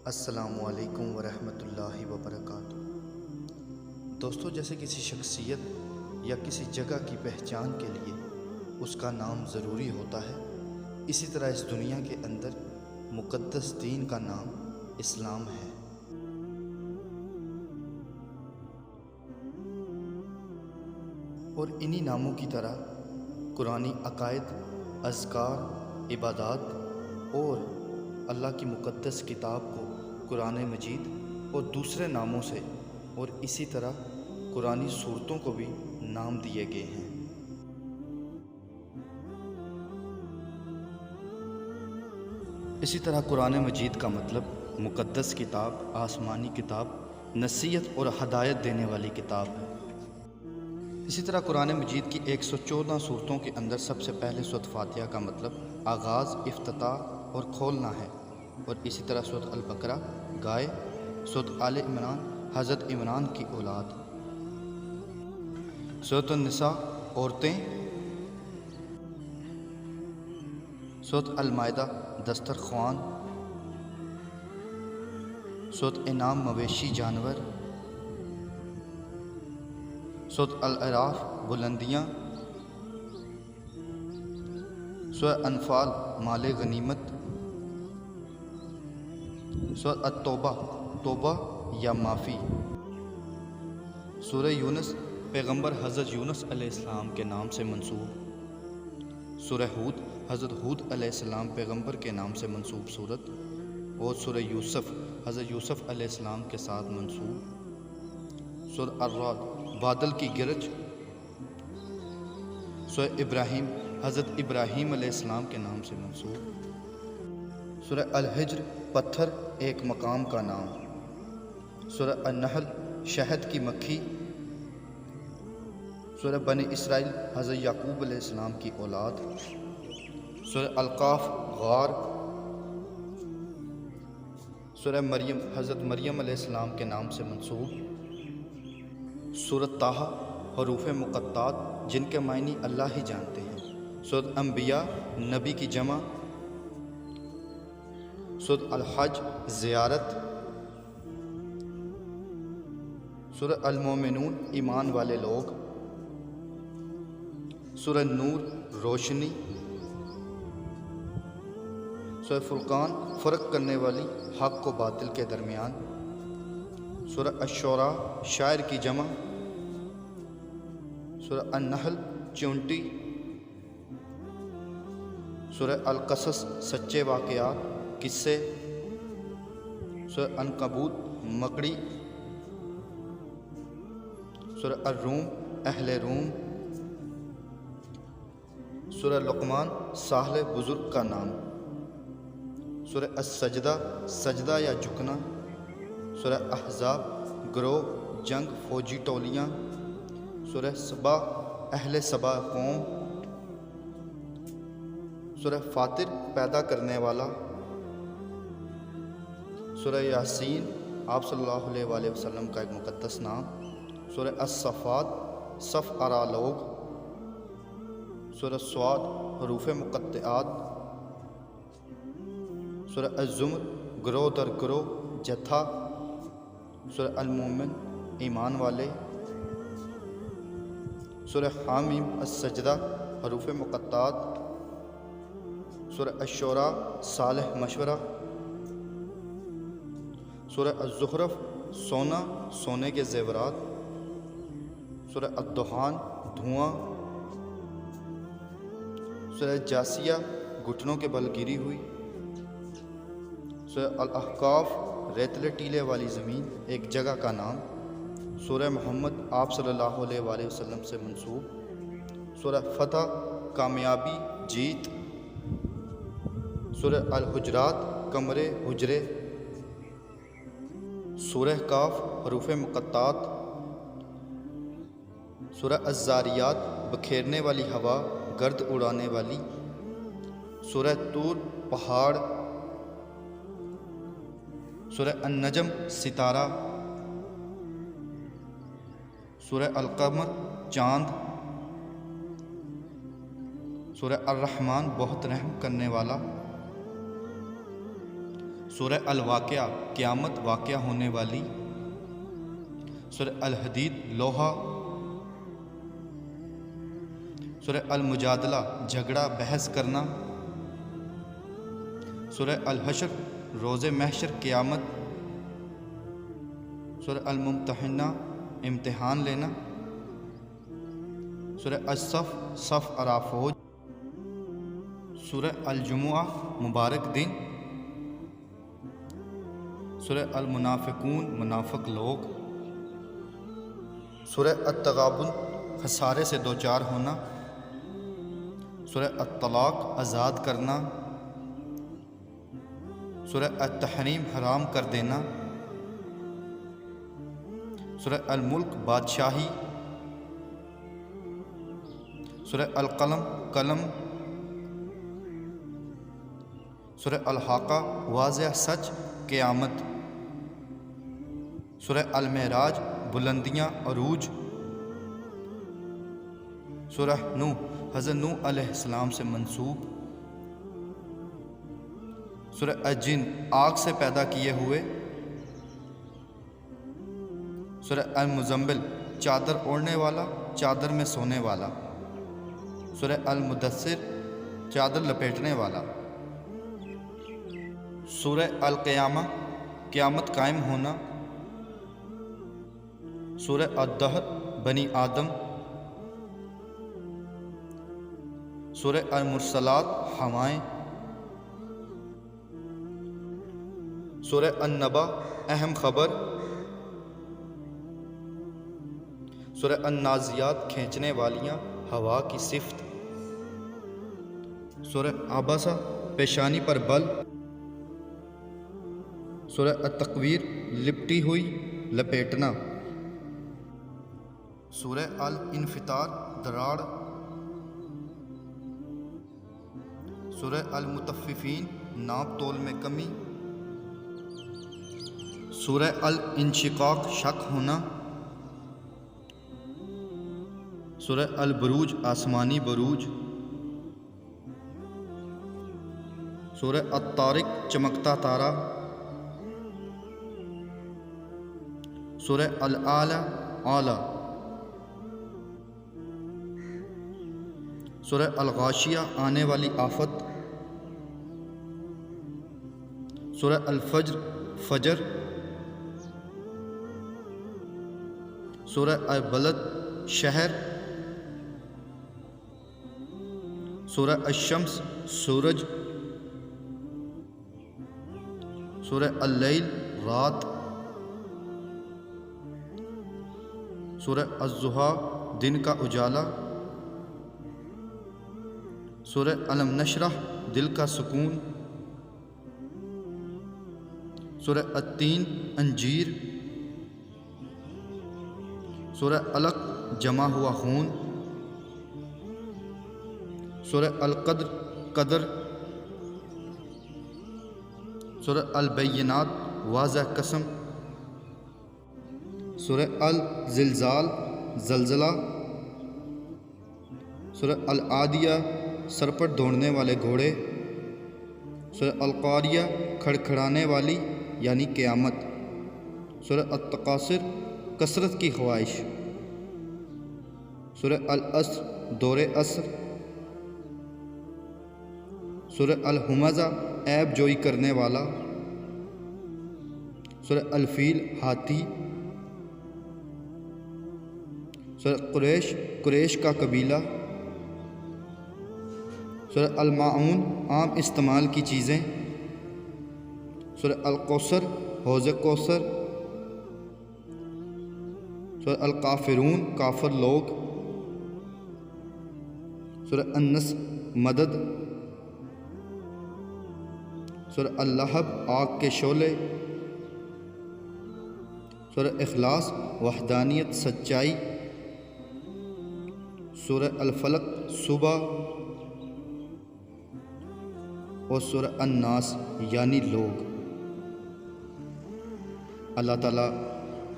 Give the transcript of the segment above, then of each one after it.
السلام علیکم ورحمۃ اللہ وبرکاتہ۔ دوستو، جیسے کسی شخصیت یا کسی جگہ کی پہچان کے لیے اس کا نام ضروری ہوتا ہے، اسی طرح اس دنیا کے اندر مقدس دین کا نام اسلام ہے۔ اور انہی ناموں کی طرح قرآنی عقائد، اذکار، عبادات اور اللہ کی مقدس کتاب کو قرآن مجید اور دوسرے ناموں سے اور اسی طرح قرآنی سورتوں کو بھی نام دیے گئے ہیں۔ اسی طرح قرآن مجید کا مطلب مقدس کتاب، آسمانی کتاب، نصیحت اور ہدایت دینے والی کتاب ہے۔ اسی طرح قرآن مجید کی 114 سورتوں کے اندر سب سے پہلے سورۃ فاتحہ کا مطلب آغاز، افتتاح اور کھولنا ہے، اور اسی طرح سورۃ البقرہ گائے، سورۃ آل عمران حضرت عمران کی اولاد، سورۃ النساء عورتیں، سورۃ المائدہ دسترخوان، سورۃ انعام مویشی جانور، سورۃ الاعراف بلندیاں، سورۃ انفال مال غنیمت، سورۃ التوبہ توبہ یا معافی، سورہ یونس پیغمبر حضرت یونس علیہ السلام کے نام سے منسوب، سورہ ہود حضرت ہود علیہ السلام پیغمبر کے نام سے منسوب سورت، اور سورہ یوسف حضرت یوسف علیہ السلام کے ساتھ منسوب، سورہ الرعد بادل کی گرج، سورہ ابراہیم حضرت ابراہیم علیہ السلام کے نام سے منسوب، سورہ الحجر پتھر ایک مقام کا نام، سورہ النحل شہد کی مکھی، سورہ بنی اسرائیل حضرت یعقوب علیہ السلام کی اولاد، سورہ القاف غار، سورہ مریم حضرت مریم علیہ السلام کے نام سے منسوب، سورۃ طٰہٰ حروف مقطعات جن کے معنی اللہ ہی جانتے ہیں، سورۃ انبیاء نبی کی جمع، سورۃ الحج زیارت، سورہ المومنون ایمان والے لوگ، سورہ نور روشنی، سورہ فرقان فرق کرنے والی حق و باطل کے درمیان، سورہ الشعراء شاعر کی جمع، سورہ النحل چونٹی، سورہ القصص سچے واقعات قصے، سورہ عنکبوت مکڑی، سورہ الروم اہل روم، سورہ لقمان صالح بزرگ کا نام، سورہ السجدہ سجدہ یا جھکنا، سورہ احزاب گروہ جنگ فوجی ٹولیاں، سورہ سبا اہل سبا قوم، سورہ فاطر پیدا کرنے والا، سورہ یاسین آپ صلی اللہ علیہ وآلہ وسلم کا ایک مقدس نام، سورہ الصفات صف آرا لوگ، سورہ صاد حروف مقطعات، سورہ الزمر گروہ در گروہ جتھا، سورہ المومن ایمان والے، سورہ حامیم السجدہ حروف مقطعات، سورہ الشعراء صالح مشورہ، سورہ الزخرف سونا سونے کے زیورات، سورہ الدخان دھواں، سورہ جاسیہ گھٹنوں کے بل گری ہوئی، سورہ الاحقاف ریتلے ٹیلے والی زمین ایک جگہ کا نام، سورہ محمد آپ صلی اللہ علیہ وآلہ وسلم سے منسوب، سورہ فتح کامیابی جیت، سورہ الحجرات کمرے حجرے، سورہ کاف حروف مقطعات، سورہ الزاریات بکھیرنے والی ہوا گرد اڑانے والی، سورہ طور پہاڑ، سورہ النجم ستارہ، سورہ القمر چاند، سورہ الرحمن بہت رحم کرنے والا، سورہ الواقعہ قیامت واقعہ ہونے والی، سورہ الحدید لوہا، سورہ المجادلہ جھگڑا بحث کرنا، سورہ الحشر روز محشر قیامت، سورہ الممتحنہ امتحان لینا، سورہ الصف صف ارا فوج، سورہ الجمعہ مبارک دن، سورہ المنافقون منافق لوگ، سورہ التغابن خسارے سے دوچار ہونا، سورہ الطلاق آزاد کرنا، سورہ التحریم حرام کر دینا، سورہ الملک بادشاہی، سورہ القلم قلم، سورہ الحاقہ واضح سچ قیامت، سورہ المعراج بلندیاں عروج، سورہ نوح حضرت نوح علیہ السلام سے منسوب، سورہ الجن آگ سے پیدا کیے ہوئے، سورہ المزمل چادر اوڑھنے والا چادر میں سونے والا، سورہ المدثر چادر لپیٹنے والا، سورہ القیامہ قیامت قائم ہونا، سورہ الدہر بنی آدم، سورہ المرسلات ہوائیں، سورہ النبا اہم خبر، سورہ النازیات کھینچنے والیاں ہوا کی صفت، سورہ عبسہ پیشانی پر بل، سورہ التکویر لپٹی ہوئی لپیٹنا، سورہ الانفطار دراڑ، سورہ المطففین ناپ تول میں کمی، سورہ الانشقاق شک ہونا، سورہ البروج آسمانی بروج، سورہ الطارق چمکتا تارا، سورہ الاعلی اعلی، سورہ الغاشیہ آنے والی آفت، سورہ الفجر فجر، سورہ البلد شہر، سورہ الشمس سورج، سورہ اللیل رات، سورہ الضحیٰ دن کا اجالا، سورہ علم نشرح دل کا سکون، سورہ التین انجیر، سورہ علق جمع ہوا خون، سورہ القدر قدر، سورہ البینات واضح قسم، سورہ الزلزال زلزلہ، سورہ العادیہ سر پر دوڑنے والے گھوڑے، سورہ القاریہ کھڑکھڑانے والی یعنی قیامت، سورہ التقاصر کثرت کی خواہش، سورہ العصر دور عصر، سورہ الہمزہ عیب جوئی کرنے والا، سورہ الفیل ہاتھی، سورہ قریش قریش کا قبیلہ، سورہ الماعون عام استعمال کی چیزیں، سورہ الکوثر حوض کوثر، سورہ الکافرون کافر لوگ، سورہ النصر مدد، سورہ اللہب آگ کے شعلے، سورہ اخلاص وحدانیت سچائی، سورہ الفلق صبح، اور سورہ الناس یعنی لوگ۔ اللہ تعالیٰ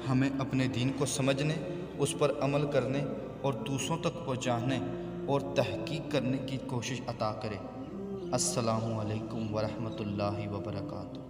ہمیں اپنے دین کو سمجھنے، اس پر عمل کرنے اور دوسروں تک پہنچانے اور تحقیق کرنے کی کوشش عطا کرے۔ السلام علیکم ورحمۃ اللہ وبرکاتہ۔